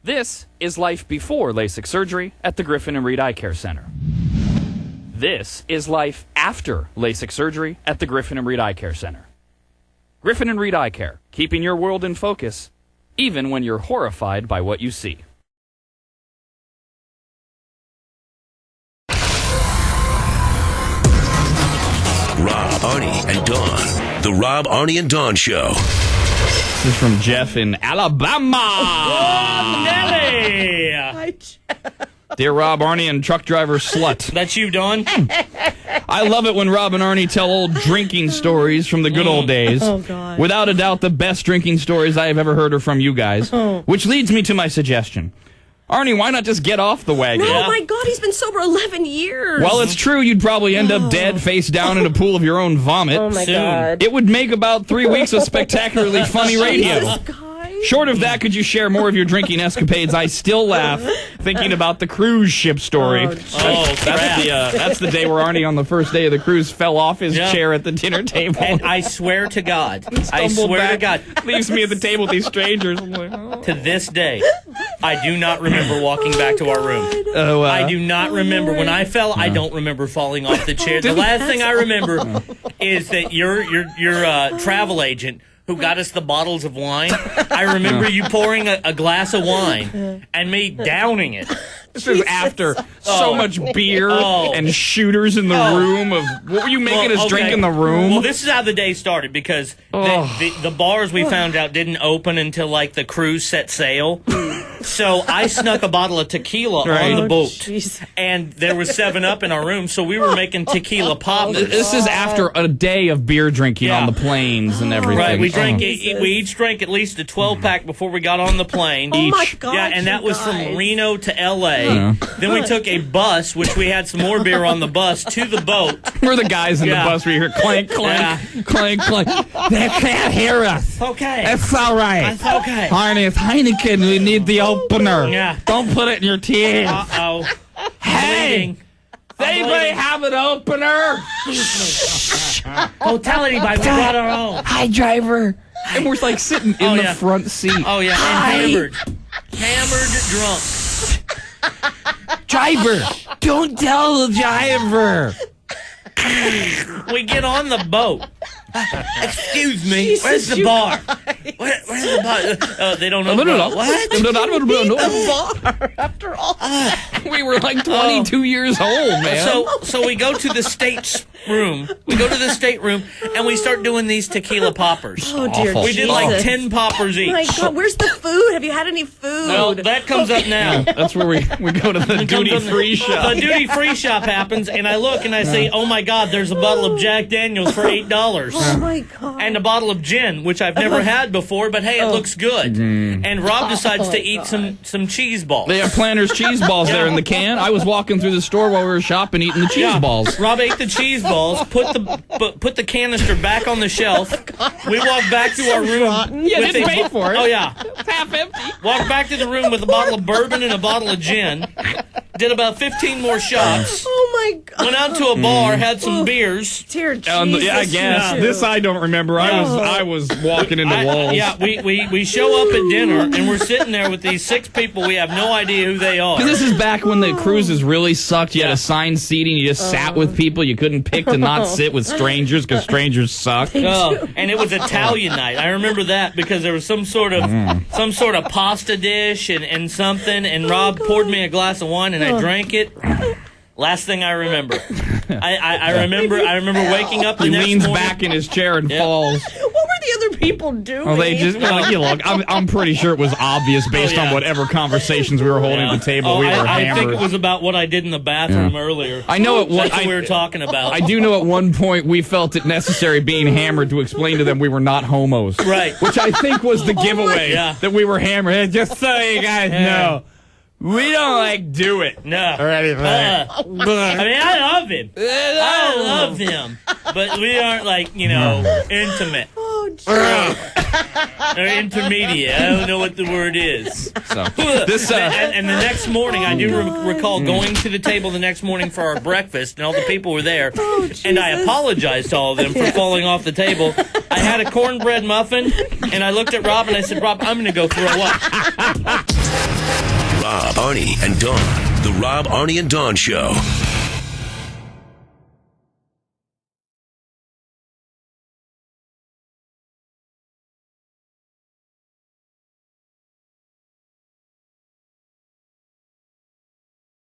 This is life before LASIK surgery at the Griffin and Reed Eye Care Center. This is life after LASIK surgery at the Griffin and Reed Eye Care Center. Griffin and Reed Eye Care, keeping your world in focus, even when you're horrified by what you see. Rob, Arnie, and Dawn. The Rob, Arnie, and Dawn Show. This is from Jeff in Alabama. Oh, Nelly! Hi, Jeff. Dear Rob, Arnie, and truck driver slut. That's you, Dawn? I love it when Rob and Arnie tell old drinking stories from the good old days. Oh, God. Without a doubt, the best drinking stories I have ever heard are from you guys. Oh. Which leads me to my suggestion. Arnie, why not just get off the wagon? No, my God, he's been sober 11 years. Well, it's true you'd probably end up dead, face down in a pool of your own vomit. Oh, my soon. God. It would make about 3 weeks of spectacularly funny radio. Jesus, guys. Short of that, could you share more of your drinking escapades? I still laugh thinking about the cruise ship story. Oh, That's the day where Arnie, on the first day of the cruise, fell off his chair at the dinner table. And I swear to God, Leaves me at the table with these strangers. I'm like, oh. to this day, I do not remember walking back to our room. I do not remember. When I fell, I don't remember falling off the chair. The last thing I remember is that your travel agent who got us the bottles of wine, I remember you pouring a glass of wine and me downing it. This is after so much beer and shooters in the room. What were you making us drink in the room? Well, this is how the day started because the bars we found out didn't open until like the cruise set sail. So I snuck a bottle of tequila on the boat, jeez. and there was 7-Up in our room, so we were making tequila poppers. This is after a day of beer drinking on the planes and everything. Right, we each drank at least a 12-pack before we got on the plane. Oh, my God, yeah, and that was from Reno to L.A. Yeah. Then we took a bus, which we had some more beer on the bus, to the boat. We're the guys in the bus where you hear clank, clank, clank, clank. They can't hear us. Okay. It's all right. It's okay. Arnie, it's Heineken. We need the opener. Yeah. Don't put it in your teeth. Uh-oh. Hey! Bleeding. Does anybody have an opener? Don't tell anybody. We brought our own. Hi, driver. And we're like sitting in the yeah. front seat. Oh, yeah. And hammered drunk. Driver, don't tell the driver. We get on the boat. Excuse me. Jesus, where's the bar? Where's the bar? They don't know. What? The bar, after all. We were like 22 years old, man. So we go to the state's room. We go to the stateroom, and we start doing these tequila poppers. Oh, dear Awful. We did like 10 poppers each. My God, where's the food? Have you had any food? Well, that comes up now. That's where we go to the duty-free shop. The duty-free shop happens, and I look and I say, oh, my God, there's a bottle of Jack Daniels for $8. Oh, my God. And a bottle of gin, which I've never had before, but hey, it looks good. And Rob decides to eat some cheese balls. They have Planters cheese balls there in the can. I was walking through the store while we were shopping, eating the cheese balls. Rob ate the cheese balls, put the canister back on the shelf. We walked back to our room. Yeah, didn't pay for it. Oh, yeah. It's half empty. Walked back to the room with a bottle of bourbon and a bottle of gin. Did about 15 more shots. Oh, my God. Went out to a bar, had some beers. Dear Jesus. I guess. This I don't remember. I was walking into walls. Yeah, we show up at dinner, and we're sitting there with these 6 people. We have no idea who they are. This is back when the cruises really sucked. You had assigned seating. You just sat with people. You couldn't pick to not sit with strangers because strangers suck. And it was Italian night. I remember that because there was some sort of pasta dish and something. And Rob poured me a glass of wine, and I drank it. Last thing I remember. I remember waking up the next morning. He leans back in his chair and falls. What were the other people doing? Well, they just, look, I'm pretty sure it was obvious based on whatever conversations we were holding at the table. We were hammered. I think it was about what I did in the bathroom earlier. I know That's what we were talking about. I do know at one point we felt it necessary being hammered to explain to them we were not homos. Right. Which I think was the giveaway that we were hammered. And just so you guys know. We don't do it. No. Or anything. I mean, I love him. I love him. But we aren't intimate. Oh, geez. Or intermediate. I don't know what the word is. So this and the next morning, I do recall going to the table the next morning for our breakfast, and all the people were there. Oh, Jesus. And I apologized to all of them for falling off the table. I had a cornbread muffin, and I looked at Rob and I said, Rob, I'm going to go throw up. Rob, Arnie, and Dawn. The Rob, Arnie, and Dawn Show.